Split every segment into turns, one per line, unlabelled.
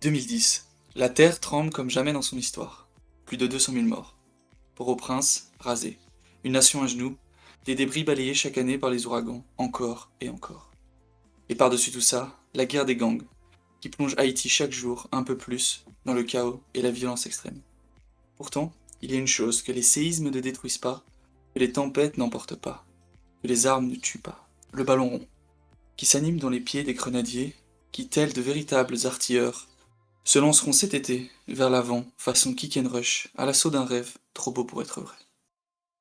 2010. La Terre tremble comme jamais dans son histoire. Plus de 200 000 morts. Port-au-Prince, rasé. Une nation à genoux. Des débris balayés chaque année par les ouragans, encore et encore. Et par-dessus tout ça, la guerre des gangs, qui plonge Haïti chaque jour un peu plus dans le chaos et la violence extrême. Pourtant, il y a une chose que les séismes ne détruisent pas, que les tempêtes n'emportent pas, que les armes ne tuent pas. Le ballon rond, qui s'anime dans les pieds des grenadiers, qui, tels de véritables artilleurs, se lanceront cet été vers l'avant, façon kick and rush, à l'assaut d'un rêve trop beau pour être vrai.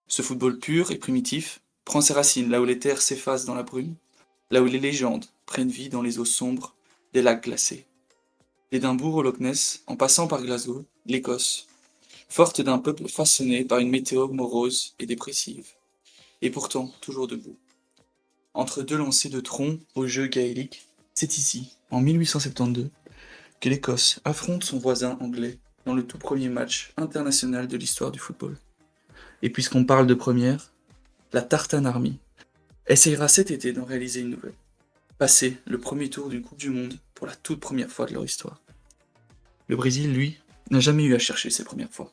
Ce football pur et primitif prend ses racines là où les terres s'effacent dans la brume, là où les légendes prennent vie dans les eaux sombres des lacs glacés. D'Édimbourg au Loch Ness, en passant par Glasgow, l'Écosse, forte d'un peuple façonné par une météo morose et dépressive, et pourtant toujours debout. Entre deux lancers de troncs au jeu gaélique, c'est ici, en 1872, que l'Écosse affronte son voisin anglais dans le tout premier match international de l'histoire du football. Et puisqu'on parle de première, la Tartan Army essayera cet été d'en réaliser une nouvelle. Passer le premier tour d'une Coupe du Monde pour la toute première fois de leur histoire. Le Brésil, lui, n'a jamais eu à chercher ses premières fois.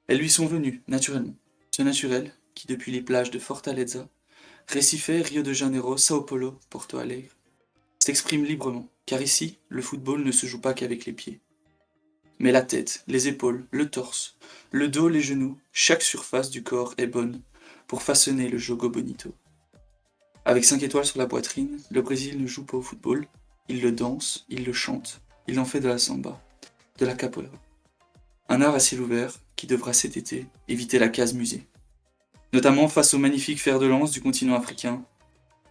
Elles lui sont venues, naturellement. Ce naturel qui, depuis les plages de Fortaleza, Recife, Rio de Janeiro, Sao Paulo, Porto Alegre, s'exprime librement, car ici, le football ne se joue pas qu'avec les pieds. Mais la tête, les épaules, le torse, le dos, les genoux, chaque surface du corps est bonne pour façonner le jogo bonito. Avec 5 étoiles sur la poitrine, le Brésil ne joue pas au football, il le danse, il le chante, il en fait de la samba, de la capoeira. Un art à ciel ouvert qui devra cet été éviter la case musée. Notamment face au magnifique fer de lance du continent africain,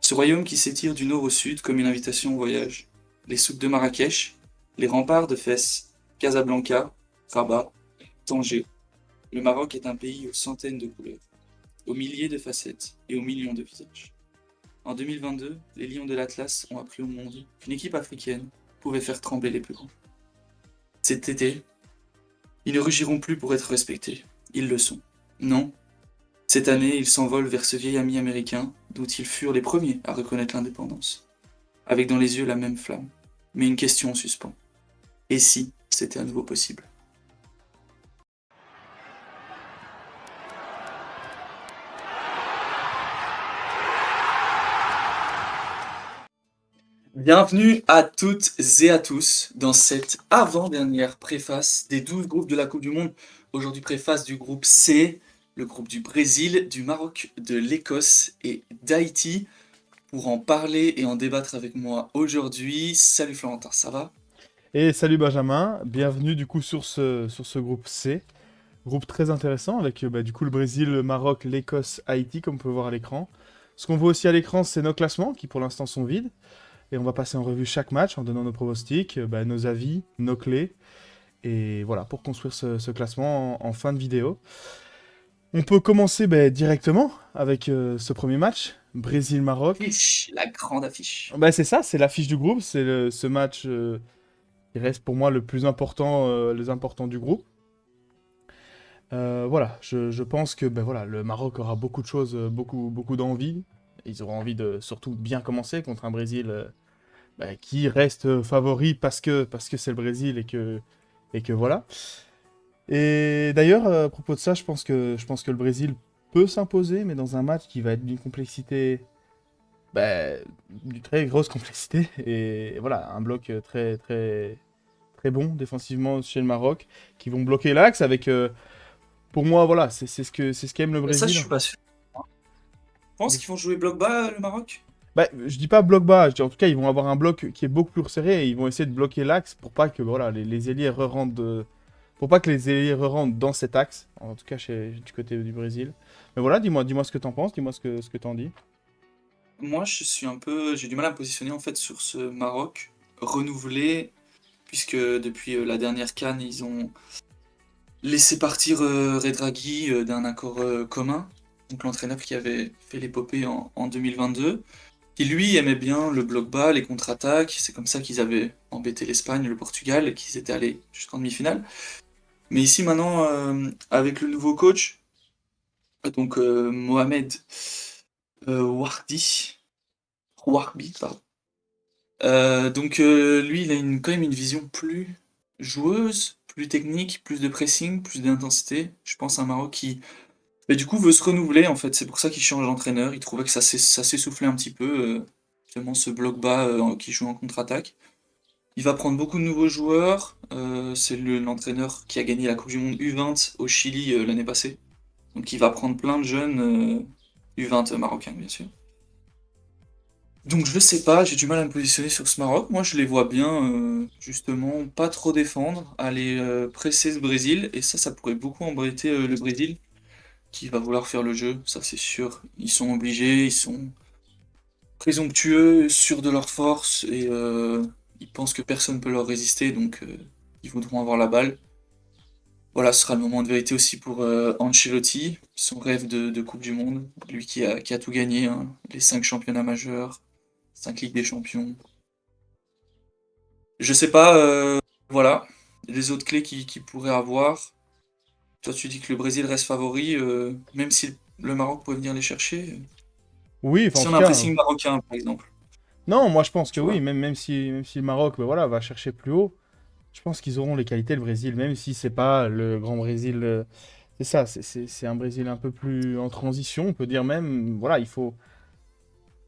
ce royaume qui s'étire du nord au sud comme une invitation au voyage. Les souks de Marrakech, les remparts de Fès, Casablanca, Rabat, Tanger. Le Maroc est un pays aux centaines de couleurs, aux milliers de facettes et aux millions de visages. En 2022, les Lions de l'Atlas ont appris au monde qu'une équipe africaine pouvait faire trembler les plus grands. Cet été, ils ne rugiront plus pour être respectés. Ils le sont. Non. Cette année, ils s'envolent vers ce vieil ami américain dont ils furent les premiers à reconnaître l'indépendance. Avec dans les yeux la même flamme. Mais une question en suspens. Et si c'était à nouveau possible? Bienvenue à toutes et à tous dans cette avant-dernière préface des 12 groupes de la Coupe du Monde. Aujourd'hui, préface du groupe C, le groupe du Brésil, du Maroc, de l'Écosse et d'Haïti. Pour en parler et en débattre avec moi aujourd'hui, salut Florentin, ça va?
Et salut Benjamin, bienvenue du coup sur ce groupe C. Groupe très intéressant avec du coup le Brésil, le Maroc, l'Écosse, Haïti comme on peut voir à l'écran. Ce qu'on voit aussi à l'écran c'est nos classements qui pour l'instant sont vides. Et on va passer en revue chaque match en donnant nos pronostics, nos avis, nos clés. Et voilà pour construire ce classement en fin de vidéo. On peut commencer directement avec ce premier match, Brésil-Maroc.
Affiche, la grande affiche.
C'est ça, c'est l'affiche du groupe, c'est ce match qui reste pour moi le plus important, les importants du groupe. Voilà, je pense que voilà, le Maroc aura beaucoup de choses, beaucoup d'envie. Ils auront envie de surtout bien commencer contre un Brésil qui reste favori parce que c'est le Brésil et que voilà. Et d'ailleurs, à propos de ça, je pense que le Brésil peut s'imposer, mais dans un match qui va être d'une complexité, bah, d'une très grosse complexité. Et voilà, un bloc très très très bon défensivement chez le Maroc, qui vont bloquer l'axe avec pour moi, voilà, c'est ce qu'aime le
Ça, je
Brésil.
suis pas sûr. Je pense qu'ils vont jouer bloc bas, le Maroc?
Je dis pas bloc bas, je dis en tout cas, ils vont avoir un bloc qui est beaucoup plus resserré et ils vont essayer de bloquer l'axe pour pas que voilà, les ailiers re-rentrent pour pas que les ailiers re-rentrent dans cet axe, en tout cas du côté du Brésil. Mais voilà, dis-moi ce que t'en penses, dis-moi ce que t'en dis.
Moi, j'ai du mal à me positionner en fait sur ce Maroc renouvelé, puisque depuis la dernière CAN, ils ont laissé partir Redragui d'un accord commun, donc l'entraîneur qui avait fait l'épopée en 2022, qui lui aimait bien le bloc bas, les contre-attaques, c'est comme ça qu'ils avaient embêté l'Espagne, le Portugal, et qu'ils étaient allés jusqu'en demi-finale. Mais ici maintenant, avec le nouveau coach, donc Mohamed Warbi, pardon. Donc lui, il a quand même une vision plus joueuse, plus technique, plus de pressing, plus d'intensité. Je pense à un Maroc qui, bah, du coup, veut se renouveler, en fait. C'est pour ça qu'il change d'entraîneur. Il trouvait que ça s'essoufflait un petit peu, justement, ce bloc bas qui joue en contre-attaque. Il va prendre beaucoup de nouveaux joueurs. C'est l'entraîneur qui a gagné la Coupe du Monde U20 au Chili l'année passée. Donc il va prendre plein de jeunes U20 marocains, bien sûr. Donc je sais pas, j'ai du mal à me positionner sur ce Maroc. Moi je les vois bien, justement, pas trop défendre, aller presser ce Brésil. Et ça pourrait beaucoup embêter le Brésil, qui va vouloir faire le jeu, ça c'est sûr. Ils sont obligés, ils sont présomptueux, sûrs de leur force, et ils pensent que personne peut leur résister, donc ils voudront avoir la balle. Voilà, ce sera le moment de vérité aussi pour Ancelotti, son rêve de Coupe du Monde, lui qui a tout gagné, hein, les 5 championnats majeurs, 5 Ligues des Champions. Je sais pas, voilà, les autres clés qu'il pourrait avoir. Toi, tu dis que le Brésil reste favori, même si le Maroc pourrait venir les chercher.
Oui, enfin, en
Si
tout
on a un
cas.
pressing marocain, par exemple,
Non, moi je pense que
tu
oui,
vois.
même si le Maroc ben voilà, va chercher plus haut, je pense qu'ils auront les qualités le Brésil, même si c'est pas le grand Brésil. C'est ça, c'est un Brésil un peu plus en transition, on peut dire même. Voilà, il faut.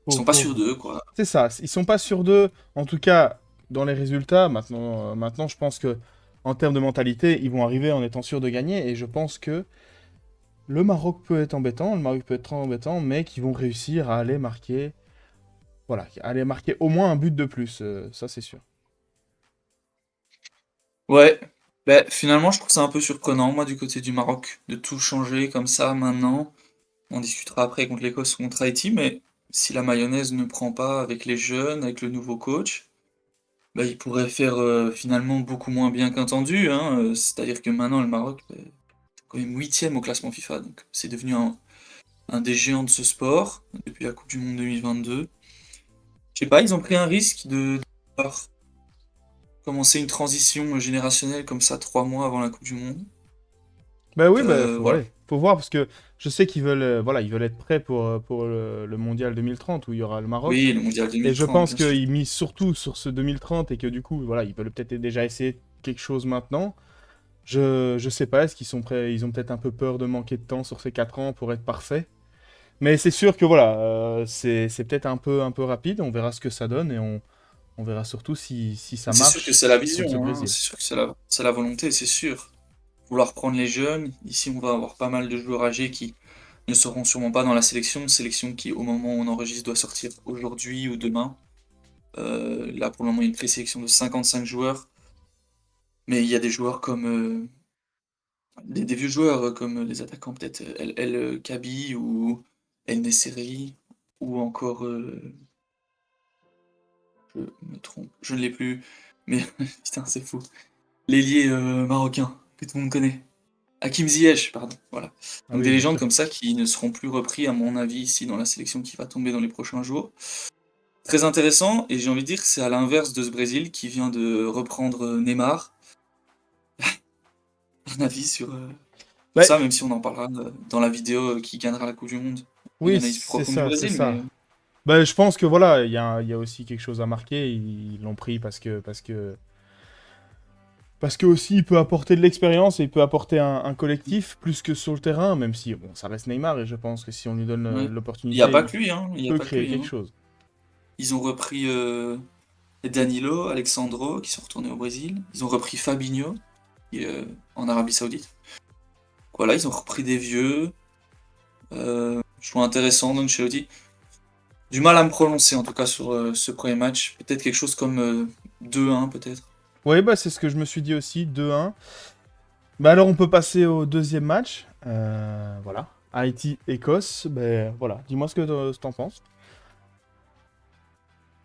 Ils sont pas sûrs d'eux, quoi.
C'est ça, ils sont pas sûrs d'eux, en tout cas dans les résultats. Maintenant, je pense que en termes de mentalité, ils vont arriver en étant sûrs de gagner, et je pense que le Maroc peut être embêtant, le Maroc peut être très embêtant, mais qu'ils vont réussir à aller marquer, voilà, à aller marquer au moins un but de plus, ça c'est sûr.
Ouais, bah, finalement, je trouve ça un peu surprenant, moi, du côté du Maroc, de tout changer comme ça maintenant. On discutera après contre l'Écosse ou contre Haïti, mais si la mayonnaise ne prend pas avec les jeunes, avec le nouveau coach, bah, il pourrait faire finalement beaucoup moins bien qu'entendu, hein. C'est-à-dire que maintenant, le Maroc, bah, est quand même 8e au classement FIFA, donc c'est devenu un des géants de ce sport depuis la Coupe du Monde 2022. Je sais pas, ils ont pris un risque de devoir commencer une transition générationnelle comme ça 3 mois avant la Coupe du Monde.
Bah oui, bah
Voilà.
faut voir parce que je sais qu'ils veulent, voilà, ils veulent être prêts pour le Mondial 2030 où il y aura le Maroc.
Oui, le Mondial
Et je
2030,
pense
bien sûr.
qu'ils misent surtout sur ce 2030 et que du coup, voilà, ils veulent peut-être déjà essayer quelque chose maintenant. Je sais pas, est-ce qu'ils sont prêts? Ils ont peut-être un peu peur de manquer de temps sur ces 4 ans pour être parfaits. Mais c'est sûr que voilà, c'est peut-être un peu rapide. On verra ce que ça donne et on verra surtout si ça
C'est sûr que
marche
c'est la
contre ce
vision, hein.
Brésil.
C'est sûr que c'est la volonté, c'est sûr. Vouloir prendre les jeunes. Ici, on va avoir pas mal de joueurs âgés qui ne seront sûrement pas dans la sélection qui, au moment où on enregistre, doit sortir aujourd'hui ou demain. Là, pour le moment, il y a une présélection de 55 joueurs. Mais il y a des joueurs comme des vieux joueurs comme les attaquants, peut-être El Kabi ou El Nesseri, ou encore, je me trompe, je ne l'ai plus, mais putain, c'est fou. L'ailier marocain que tout le monde connaît. Hakim Ziyech, pardon, voilà.
Ah
Donc
oui,
des
bien
légendes
sûr.
comme ça qui ne seront plus repris, à mon avis, ici dans la sélection qui va tomber dans les prochains jours. Très intéressant, et j'ai envie de dire que c'est à l'inverse de ce Brésil qui vient de reprendre Neymar. Un avis sur
Bah,
ça, même si on en parlera dans la vidéo qui gagnera la Coupe du Monde. Une
oui,
analyse plus
c'est
profonde du
ça, c'est
Brésil, mais
ça. Bah, je pense que voilà, il y a aussi quelque chose à marquer. Ils l'ont pris parce que aussi il peut apporter de l'expérience et il peut apporter un collectif plus que sur le terrain, même si bon, ça reste Neymar et je pense que si on lui donne
ouais. Il n'y a
l'opportunité,
pas
il
que lui, hein. Il y a
peut
pas que
créer
lui,
quelque
hein.
chose.
Ils ont repris Danilo, Alexandro, qui sont retournés au Brésil. Ils ont repris Fabinho, qui est en Arabie Saoudite. Voilà, ils ont repris des vieux. Je trouve intéressant, Ancelotti. Du mal à me prononcer en tout cas sur ce premier match. Peut-être quelque chose comme 2-1 peut-être.
Oui, bah c'est ce que je me suis dit aussi, 2-1. Bah alors on peut passer au deuxième match. Voilà. Haïti-Écosse. Ben voilà, dis-moi ce que t'en penses.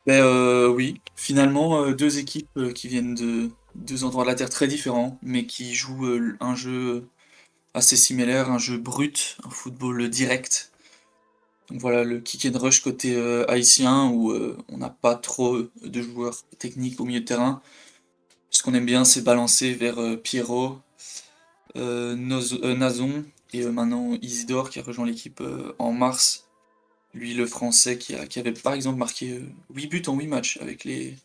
Ben oui, finalement deux équipes qui viennent de deux endroits de la Terre très différents, mais qui jouent un jeu assez similaire, un jeu brut, un football direct. Donc voilà, le kick and rush côté haïtien où on n'a pas trop de joueurs techniques au milieu de terrain. Ce qu'on aime bien, c'est balancer vers Pierrot, Nazon et maintenant Isidore qui a rejoint l'équipe en mars. Lui, le français qui avait par exemple marqué 8 buts en 8 matchs avec les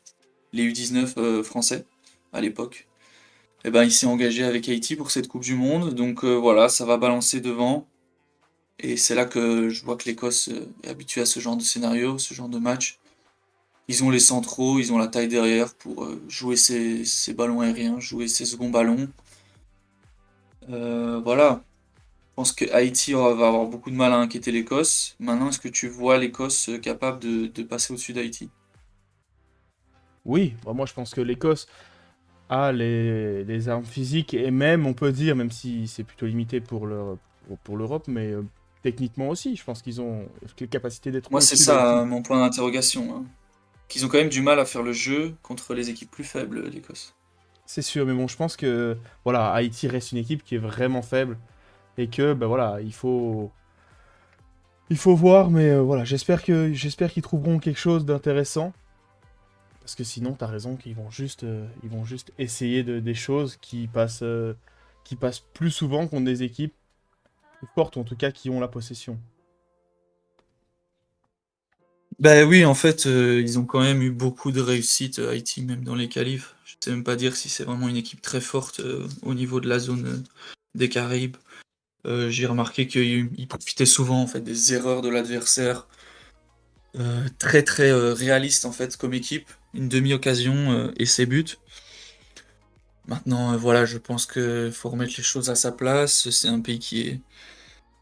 U19 français à l'époque. eh ben, il s'est engagé avec Haïti pour cette Coupe du Monde. Donc voilà, ça va balancer devant. Et c'est là que je vois que l'Écosse est habituée à ce genre de scénario, ce genre de match. Ils ont les centraux, ils ont la taille derrière pour jouer ces ballons aériens, jouer ces seconds ballons. Voilà, je pense que Haïti va avoir beaucoup de mal à inquiéter l'Écosse. Maintenant, est-ce que tu vois l'Écosse capable de passer au-dessus d'Haïti?
Oui, moi je pense que l'Écosse a les armes physiques et même, on peut dire, même si c'est plutôt limité pour l'Europe, mais techniquement aussi, je pense qu'ils ont les capacités d'être
Moi, c'est
au-dessus
ça
d'Haïti.
mon point d'interrogation, hein. Qu'ils ont quand même du mal à faire le jeu contre les équipes plus faibles, l'Écosse.
C'est sûr, mais bon, je pense que voilà, Haïti reste une équipe qui est vraiment faible et que ben voilà, il faut voir, mais voilà, j'espère qu'ils trouveront quelque chose d'intéressant parce que sinon, t'as raison qu'ils vont juste essayer des choses qui passent plus souvent contre des équipes plus fortes, ou en tout cas qui ont la possession.
Ben oui, en fait, ils ont quand même eu beaucoup de réussite, Haïti, même dans les qualifs. Je sais même pas dire si c'est vraiment une équipe très forte au niveau de la zone des Caraïbes. J'ai remarqué qu'ils profitaient souvent en fait des erreurs de l'adversaire. Très très réaliste en fait comme équipe. Une demi-occasion et ses buts. Maintenant, voilà, je pense qu'il faut remettre les choses à sa place. C'est un pays qui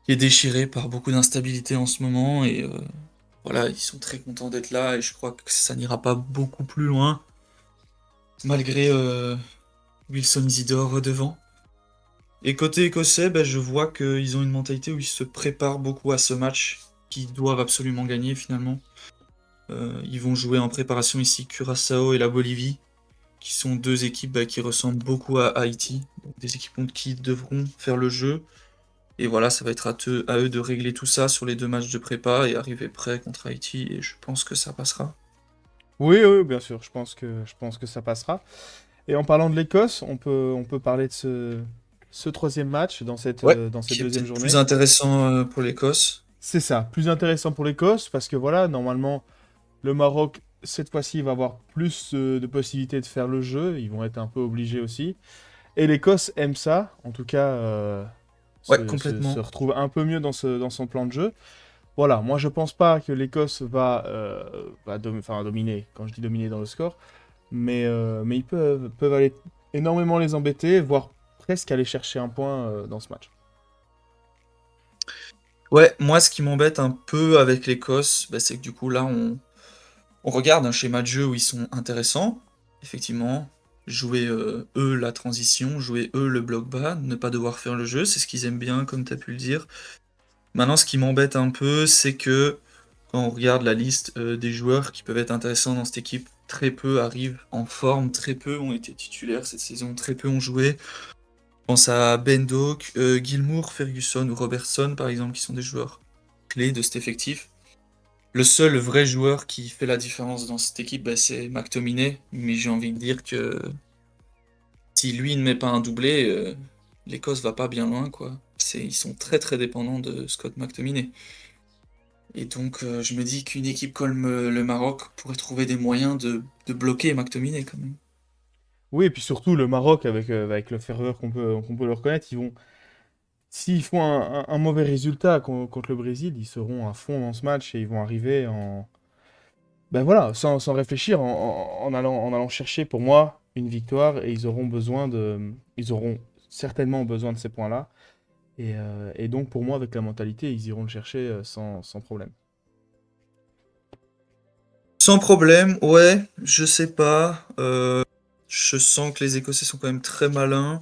est déchiré par beaucoup d'instabilité en ce moment et voilà, ils sont très contents d'être là et je crois que ça n'ira pas beaucoup plus loin malgré Wilson Isidore devant. Et côté écossais, bah, je vois qu'ils ont une mentalité où ils se préparent beaucoup à ce match qu'ils doivent absolument gagner finalement. Ils vont jouer en préparation ici Curaçao et la Bolivie, qui sont deux équipes bah, qui ressemblent beaucoup à Haïti, donc des équipes contre qui ils devront faire le jeu. Et voilà, ça va être à eux de régler tout ça sur les deux matchs de prépa et arriver prêt contre Haïti, et je pense que ça passera.
Oui, oui, bien sûr, je pense que ça passera. Et en parlant de l'Écosse, on peut parler de ce troisième match dans cette,
Ouais.
euh, dans cette
Qui est
deuxième
peut-être plus
journée.
intéressant pour l'Écosse.
C'est ça, plus intéressant pour l'Écosse, parce que voilà, normalement, le Maroc, cette fois-ci, va avoir plus de possibilités de faire le jeu, ils vont être un peu obligés aussi. Et l'Écosse aime ça, en tout cas,
Ouais,
se
complètement.
retrouve un peu mieux dans son plan de jeu. Voilà, moi je pense pas que l'Écosse va dominer, quand je dis dominer dans le score, mais ils peuvent aller énormément les embêter, voire presque aller chercher un point dans ce match.
Ouais, moi ce qui m'embête un peu avec l'Écosse, bah, c'est que du coup là on regarde un schéma de jeu où ils sont intéressants, effectivement. Jouer eux la transition, jouer eux le bloc bas, ne pas devoir faire le jeu, c'est ce qu'ils aiment bien, comme tu as pu le dire. Maintenant, ce qui m'embête un peu, c'est que quand on regarde la liste des joueurs qui peuvent être intéressants dans cette équipe, très peu arrivent en forme, très peu ont été titulaires cette saison, très peu ont joué. Je pense à Ben Doak, Gilmour, Ferguson ou Robertson, par exemple, qui sont des joueurs clés de cet effectif. Le seul vrai joueur qui fait la différence dans cette équipe, bah, c'est McTominay, mais j'ai envie de dire que si lui ne met pas un doublé, l'Écosse va pas bien loin, quoi. Ils sont très très dépendants de Scott McTominay. Et donc je me dis qu'une équipe comme le Maroc pourrait trouver des moyens de bloquer McTominay quand même.
Oui, et puis surtout le Maroc, avec le ferveur qu'on peut leur reconnaître, s'ils font un mauvais résultat contre le Brésil, ils seront à fond dans ce match et ils vont arriver ben voilà, sans réfléchir, en allant chercher pour moi une victoire et ils auront certainement besoin de ces points-là. Et donc pour moi, avec la mentalité, ils iront le chercher sans problème.
Sans problème, ouais, je sais pas. Je sens que les Écossais sont quand même très malins.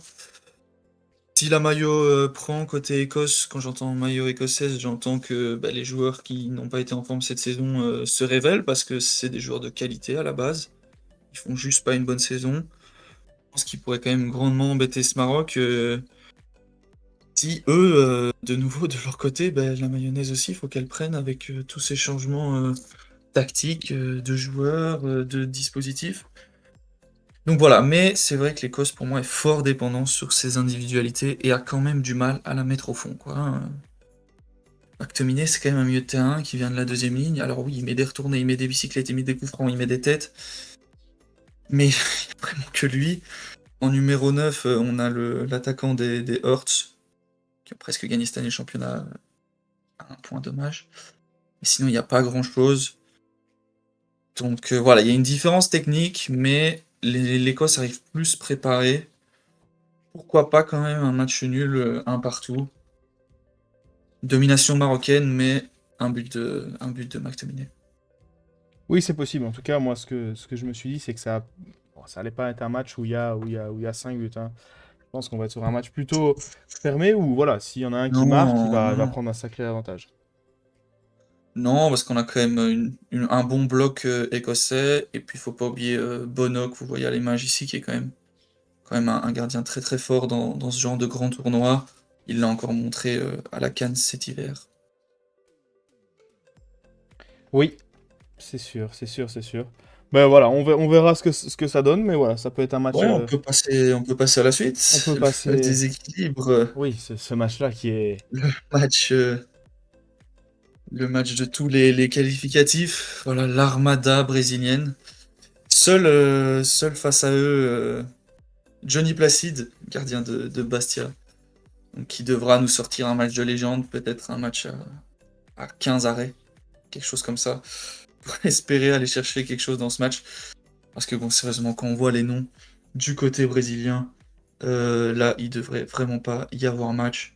Si la maillot prend côté Écosse, quand j'entends maillot écossaise, j'entends que bah, les joueurs qui n'ont pas été en forme cette saison se révèlent parce que c'est des joueurs de qualité à la base. Ils font juste pas une bonne saison. Je pense qu'ils pourraient quand même grandement embêter ce Maroc. Si eux, de nouveau, de leur côté, bah, la mayonnaise aussi, il faut qu'elle prenne avec tous ces changements tactiques, de joueurs, de dispositifs. Donc voilà, mais c'est vrai que l'Écosse, pour moi, est fort dépendant sur ses individualités et a quand même du mal à la mettre au fond, quoi, hein. McTominay, c'est quand même un milieu de terrain qui vient de la deuxième ligne. Alors oui, il met des retournées, il met des bicyclettes, il met des coups francs, il met des têtes. Mais il n'y a vraiment que lui. En numéro 9, on a l'attaquant des Hearts, qui a presque gagné cette année le championnat à un point dommage. Mais sinon, il n'y a pas grand-chose. Donc voilà, il y a une différence technique, mais l'Écosse arrive plus préparée. Pourquoi pas quand même un match nul, un partout. Domination marocaine, mais un but de McTominay.
Oui, c'est possible. En tout cas, moi, ce que je me suis dit, c'est que ça allait pas être un match où il y a 5 buts, hein. Je pense qu'on va être sur un match plutôt fermé où, voilà, s'il y en a un qui marque, il
Non,
va,
non,
il va
non.
prendre un sacré avantage.
Non, parce qu'on a quand même un bon bloc écossais. Et puis, il faut pas oublier Bono, que vous voyez à l'image ici, qui est quand même un gardien très très fort dans ce genre de grand tournoi. Il l'a encore montré à la CAN cet hiver.
Oui, c'est sûr, c'est sûr, c'est sûr. Ben voilà, on verra ce que ça donne, mais voilà, ça peut être un match.
Ouais, on peut passer à la
On peut
suite. Le
passer.
déséquilibre,
Oui, ce match-là qui est.
match, le match de tous les qualificatifs. Voilà, l'armada brésilienne. Seul face à eux, Johnny Placide, gardien de Bastia, donc qui devra nous sortir un match de légende, peut-être un match à 15 arrêts, quelque chose comme ça, pour espérer aller chercher quelque chose dans ce match. Parce que bon, sérieusement, quand on voit les noms du côté brésilien, là, il devrait vraiment pas y avoir match.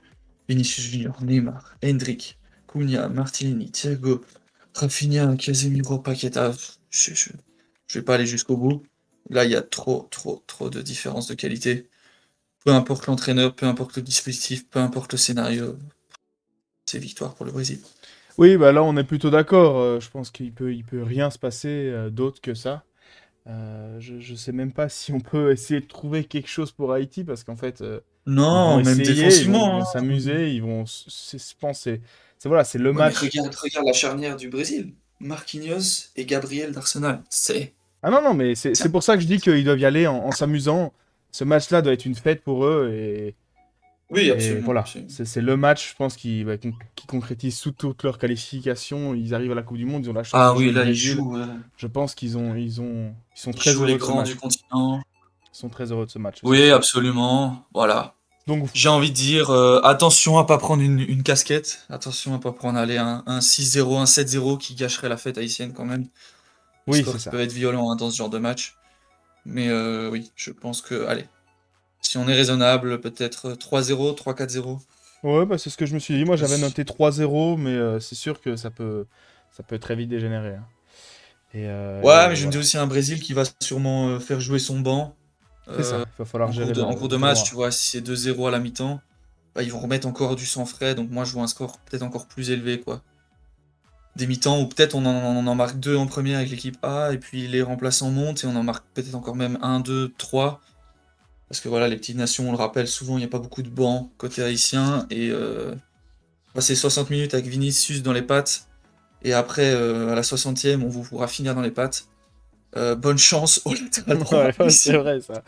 Vinicius Junior, Neymar, Hendrick, Cunha, Martinelli, Thiago, Rafinha, Casemiro, Paqueta. Je vais pas aller jusqu'au bout. Là, il y a trop, trop, trop de différences de qualité. Peu importe l'entraîneur, peu importe le dispositif, peu importe le scénario, c'est victoire pour le Brésil.
Oui, bah là, on est plutôt d'accord. Je pense qu'il peut rien se passer d'autre que ça. Je sais même pas si on peut essayer de trouver quelque chose pour Haïti parce qu'en fait, ils vont
Non, même
essayer, ils vont
défensivement, hein.
s'amuser, je pense que voilà, c'est le
Ouais, mais
match.
regarde la charnière du Brésil. Marquinhos et Gabriel d'Arsenal.
Ah non, non, mais c'est
C'est
pour ça que je dis qu'ils doivent y aller en s'amusant. Ce match-là doit être une fête pour eux
Oui,
et
absolument,
voilà.
absolument.
C'est le match, je pense, qui concrétise toutes leurs qualifications. Ils arrivent à la Coupe du Monde, ils ont la chance de
Ah
jouer
oui,
le
là,
Brésil. Je pense ils sont
ils
très
jouent les
heureux de ce
grands du
match.
continent.
Ils sont très heureux de ce match, c'est
Oui,
sûr.
absolument. Voilà.
Donc,
J'ai envie de dire, attention à pas prendre une casquette. Attention à pas prendre aller un 6-0, un 7-0 qui gâcherait la fête haïtienne quand même. Les
oui,
scores
c'est
qui
ça.
peuvent être violents hein, dans ce genre de match. Mais oui, je pense que, allez, si on est raisonnable, peut-être 3-0, 3-4-0.
Ouais, bah, c'est ce que je me suis dit. Moi,
Je
j'avais
suis-
noté 3-0, mais c'est sûr que ça peut très vite dégénérer, hein.
Ouais, mais
Et
je me dis
voilà.
aussi un Brésil qui va sûrement faire jouer son banc
C'est ça. Il va falloir
en cours
gérer
de, en
le
cours de
le
match, tu
tournoi.
vois, si c'est 2-0 à la mi-temps, bah, ils vont remettre encore du sang frais, donc moi je vois un score peut-être encore plus élevé, quoi. Des mi-temps où peut-être on en marque deux en première avec l'équipe A, et puis les remplaçants montent, et on en marque peut-être encore même un, deux, trois. Parce que voilà, les petites nations, on le rappelle, souvent il n'y a pas beaucoup de bancs côté haïtien, et passer 60 minutes avec Vinicius dans les pattes, et après, à la 60e, on vous pourra finir dans les pattes. Bonne chance au latéral droit
Ouais, ouais, c'est
ici.
vrai, ça.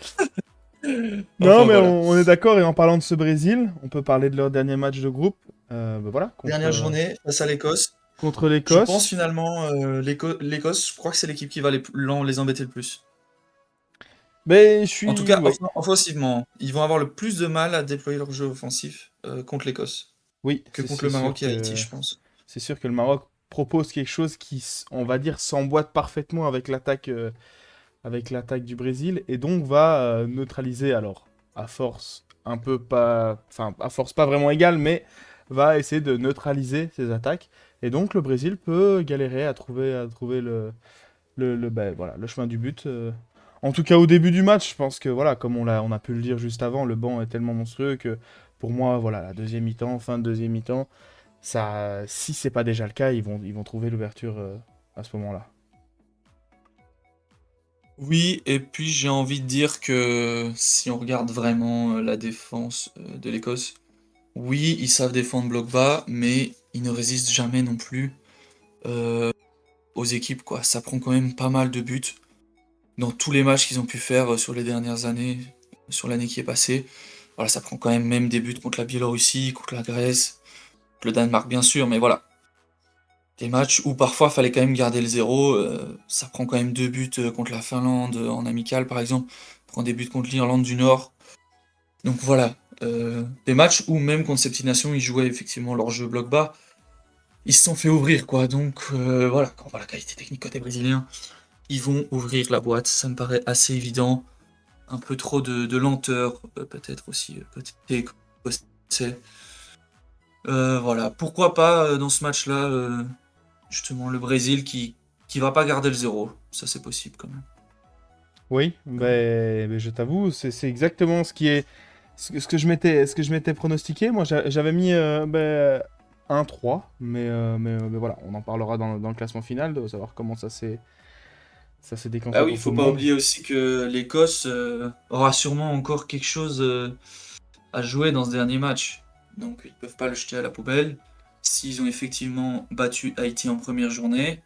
Non,
Enfin
mais
voilà.
on est d'accord. Et en parlant de ce Brésil, on peut parler de leur dernier match de groupe. Bah voilà, contre,
Dernière journée face à l'Écosse.
contre
Je pense
l'Écosse.
finalement, l'Écosse, je crois que c'est l'équipe qui va les embêter le plus.
Mais je
En tout
suis.
cas,
Oui,
offensivement, ils vont avoir le plus de mal à déployer leur jeu offensif contre l'Écosse
oui,
que
c'est
contre
c'est
le
sûr
Maroc et Haïti,
que.
je pense.
C'est sûr que le Maroc propose quelque chose qui, on va dire, s'emboîte parfaitement avec l'attaque du Brésil et donc va neutraliser, alors, à force un peu pas, enfin, à force pas vraiment égale, mais va essayer de neutraliser ces attaques. Et donc le Brésil peut galérer à trouver ben, voilà, le chemin du but. En tout cas, au début du match, je pense que, voilà, comme on a pu le dire juste avant, le banc est tellement monstrueux que pour moi, voilà, la deuxième mi-temps, fin de deuxième mi-temps, ça, si c'est pas déjà le cas, ils vont trouver l'ouverture à ce moment-là.
Oui, et puis j'ai envie de dire que si on regarde vraiment la défense de l'Écosse, oui, ils savent défendre bloc bas, mais ils ne résistent jamais non plus aux équipes, quoi. Ça prend quand même pas mal de buts dans tous les matchs qu'ils ont pu faire sur les dernières années, sur l'année qui est passée. Voilà, ça prend quand même des buts contre la Biélorussie, contre la Grèce, contre le Danemark bien sûr, mais voilà. Des matchs où parfois fallait quand même garder le zéro, ça prend quand même deux buts contre la Finlande en amical par exemple. prend des buts contre l'Irlande du Nord. Donc voilà, des matchs où même contre ces petites nations, ils jouaient effectivement leur jeu bloc bas. Ils se sont fait ouvrir, quoi. Donc voilà, quand on voit la qualité technique côté brésilien, ils vont ouvrir la boîte. Ça me paraît assez évident. Un peu trop de lenteur, peut-être aussi côté écossais. Voilà, pourquoi pas dans ce match-là, justement, le Brésil qui va pas garder le zéro. Ça, c'est possible quand même.
Oui, ben, je t'avoue, c'est exactement ce que je m'étais pronostiqué. Moi, j'avais mis 1-3, mais voilà, on en parlera dans le classement final, de savoir comment ça s'est
Ah
décanté
oui, il
pour tout
faut
le
pas
monde.
oublier aussi que l'Écosse aura sûrement encore quelque chose à jouer dans ce dernier match. Donc ils peuvent pas le jeter à la poubelle. S'ils ont effectivement battu Haïti en première journée,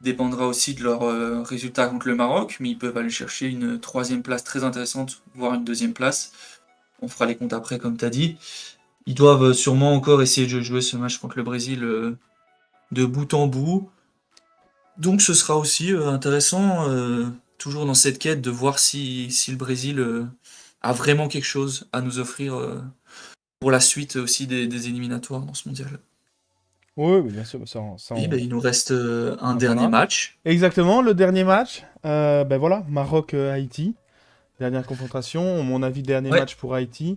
dépendra aussi de leur résultat contre le Maroc, mais ils peuvent aller chercher une troisième place très intéressante, voire une deuxième place. On fera les comptes après, comme tu as dit. Ils doivent sûrement encore essayer de jouer ce match contre le Brésil de bout en bout. Donc ce sera aussi intéressant, toujours dans cette quête, de voir si le Brésil a vraiment quelque chose à nous offrir pour la suite aussi des éliminatoires dans ce mondial.
Oui, oui, bien sûr, ça
Et ben, il nous reste un
on en
dernier
parlera.
match.
Exactement, le dernier match, ben voilà, Maroc-Haïti. Dernière confrontation, à mon avis, dernier
Ouais,
match pour Haïti.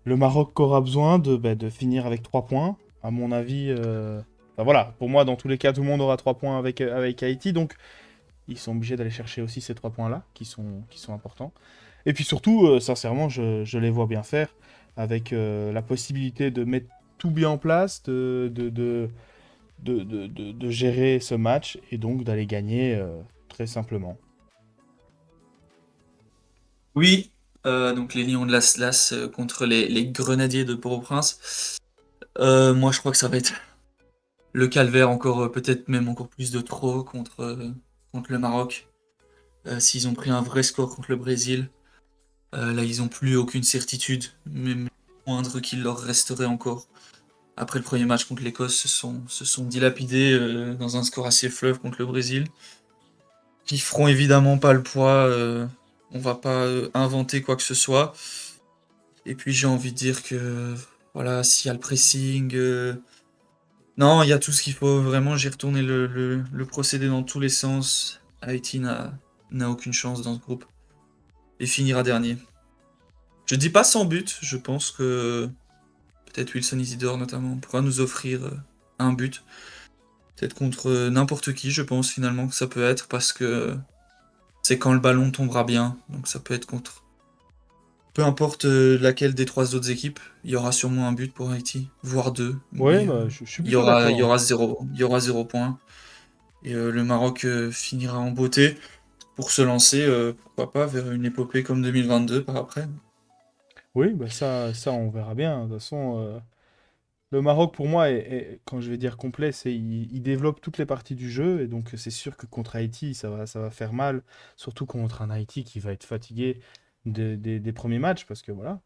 Le Maroc aura besoin de finir avec 3 points. À mon avis, enfin, voilà, pour moi, dans tous les cas, tout le monde aura 3 points avec Haïti. Donc, ils sont obligés d'aller chercher aussi ces 3 points-là, qui sont importants. Et puis surtout, sincèrement, je les vois bien faire, avec la possibilité de mettre tout bien en place, de gérer ce match, et donc d'aller gagner très simplement.
oui, donc les Lions de l'Atlas contre les Grenadiers de Port-au-Prince. Moi, je crois que ça va être le calvaire encore, peut-être même encore plus de trop contre le Maroc. S'ils ont pris un vrai score contre le Brésil, là, ils n'ont plus aucune certitude, même moindre qu'il leur resterait encore. Après le premier match contre l'Écosse, se sont dilapidés dans un score assez fleuve contre le Brésil. Qui feront évidemment pas le poids. On va pas inventer quoi que ce soit. Et puis j'ai envie de dire que voilà, s'il y a le pressing, non, il y a tout ce qu'il faut. Vraiment, j'ai retourné le procédé dans tous les sens. Haïti n'a aucune chance dans ce groupe et finira dernier. Je dis pas sans but. Je pense que peut-être Wilson Isidore notamment pourra nous offrir un but. Peut-être contre n'importe qui. Je pense finalement que ça peut être parce que c'est quand le ballon tombera bien. Donc ça peut être contre peu importe laquelle des trois autres équipes, il y aura sûrement un but pour Haïti, voire deux,
Ouais,
mais
bah, je suis
il y
plutôt
aura, il
d'accord,
y
hein.
aura zéro point. Et le Maroc finira en beauté pour se lancer, pourquoi pas, vers une épopée comme 2022 par après.
Oui, bah ça, on verra bien. De toute façon, le Maroc, pour moi, quand je vais dire complet, c'est il développe toutes les parties du jeu, et donc c'est sûr que contre Haïti, ça va faire mal, surtout contre un Haïti qui va être fatigué des premiers matchs, parce que voilà.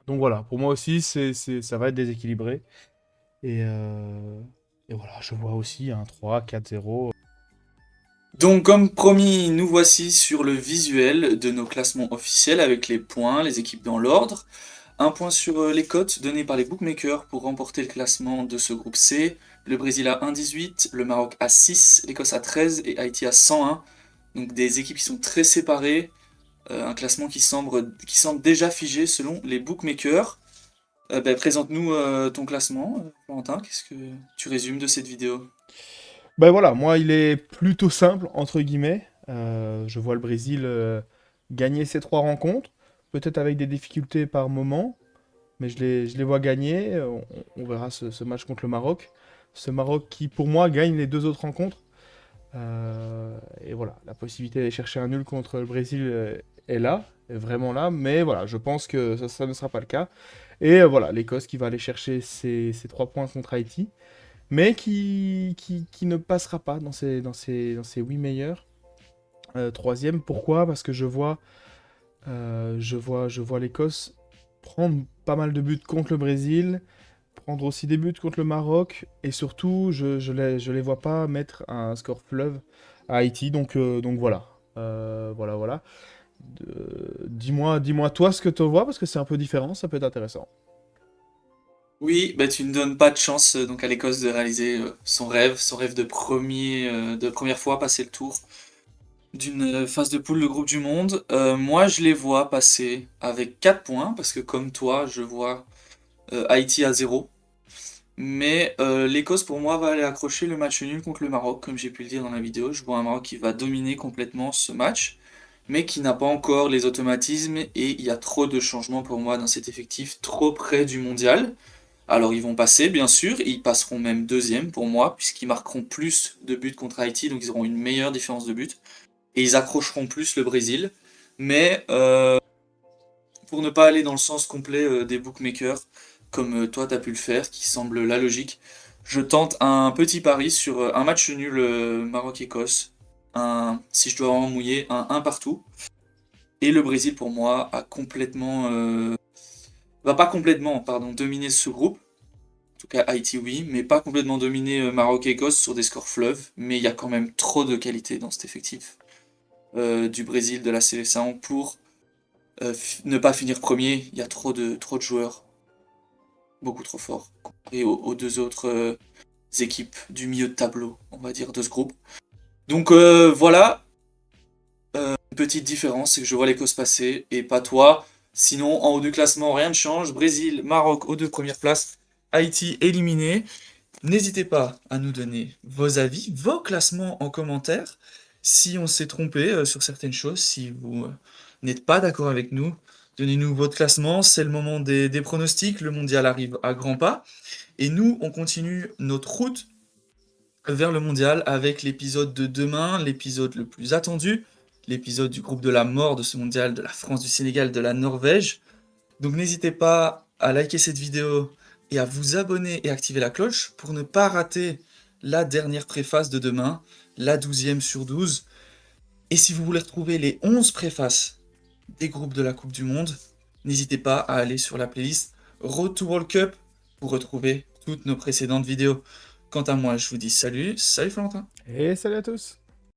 Donc voilà, pour moi aussi, ça va être déséquilibré. Et, euh, et voilà, je vois aussi un 3-4-0.
Donc, comme promis, nous voici sur le visuel de nos classements officiels avec les points, les équipes dans l'ordre. Un point sur les cotes données par les bookmakers pour remporter le classement de ce groupe C. Le Brésil à 1,18, le Maroc à 6, l'Écosse à 13 et Haïti à 101. Donc des équipes qui sont très séparées. Un classement qui semble déjà figé selon les bookmakers. Présente-nous ton classement, Valentin. Qu'est-ce que tu résumes de cette vidéo?
Ben voilà, moi, il est plutôt simple, entre guillemets. Je vois le Brésil gagner ces 3 rencontres, peut-être avec des difficultés par moment, mais je les vois gagner. On verra ce match contre le Maroc. Ce Maroc qui, pour moi, gagne les 2 autres rencontres. Et voilà, la possibilité d'aller chercher un nul contre le Brésil est là, est vraiment là, mais voilà, je pense que ça ne sera pas le cas. Et voilà, l'Écosse qui va aller chercher ses 3 points contre Haïti, mais qui ne passera pas dans ses 8 meilleurs. Troisième, pourquoi? Parce que je vois l'Écosse prendre pas mal de buts contre le Brésil, prendre aussi des buts contre le Maroc, et surtout, je les vois pas mettre un score fleuve à Haïti, donc voilà. Voilà, voilà. Dis-moi toi ce que tu vois, parce que c'est un peu différent, ça peut être intéressant.
Oui, bah tu ne donnes pas de chance donc à l'Écosse de réaliser son rêve de première fois, passer le tour d'une phase de poule de groupe du monde. Moi, je les vois passer avec 4 points, parce que comme toi, je vois Haïti à 0. Mais l'Écosse, pour moi, va aller accrocher le match nul contre le Maroc, comme j'ai pu le dire dans la vidéo. Je vois un Maroc qui va dominer complètement ce match, mais qui n'a pas encore les automatismes, et il y a trop de changements pour moi dans cet effectif, trop près du mondial. Alors ils vont passer, bien sûr, ils passeront même deuxième pour moi, puisqu'ils marqueront plus de buts contre Haïti, donc ils auront une meilleure différence de but, et ils accrocheront plus le Brésil. Mais pour ne pas aller dans le sens complet des bookmakers, comme toi t'as pu le faire, qui semble la logique, je tente un petit pari sur un match nul Maroc-Écosse, si je dois en mouiller, un partout. Et le Brésil pour moi a complètement, va pas complètement, pardon, dominer ce groupe. En tout cas, Haïti, oui, mais pas complètement dominé Maroc-Écosse sur des scores fleuves. Mais il y a quand même trop de qualité dans cet effectif du Brésil, de la sélection, pour ne pas finir premier. Il y a trop de joueurs, beaucoup trop forts, comparé aux deux autres équipes du milieu de tableau, on va dire, de ce groupe. Donc voilà, une petite différence, c'est que je vois l'Écosse passer et pas toi. Sinon, en haut du classement, rien ne change. Brésil, Maroc aux deux premières places. Haïti éliminé. N'hésitez pas à nous donner vos avis, vos classements en commentaire. Si on s'est trompé sur certaines choses, si vous n'êtes pas d'accord avec nous, donnez-nous votre classement. C'est le moment des pronostics. Le mondial arrive à grands pas. Et nous, on continue notre route vers le mondial avec l'épisode de demain, l'épisode le plus attendu, l'épisode du groupe de la mort de ce mondial, de la France, du Sénégal, de la Norvège. Donc n'hésitez pas à liker cette vidéo et à vous abonner et activer la cloche pour ne pas rater la dernière préface de demain, la 12e sur 12. Et si vous voulez retrouver les 11 préfaces des groupes de la Coupe du Monde, n'hésitez pas à aller sur la playlist Road to World Cup pour retrouver toutes nos précédentes vidéos. Quant à moi, je vous dis salut, salut Florentin.
Et salut à tous!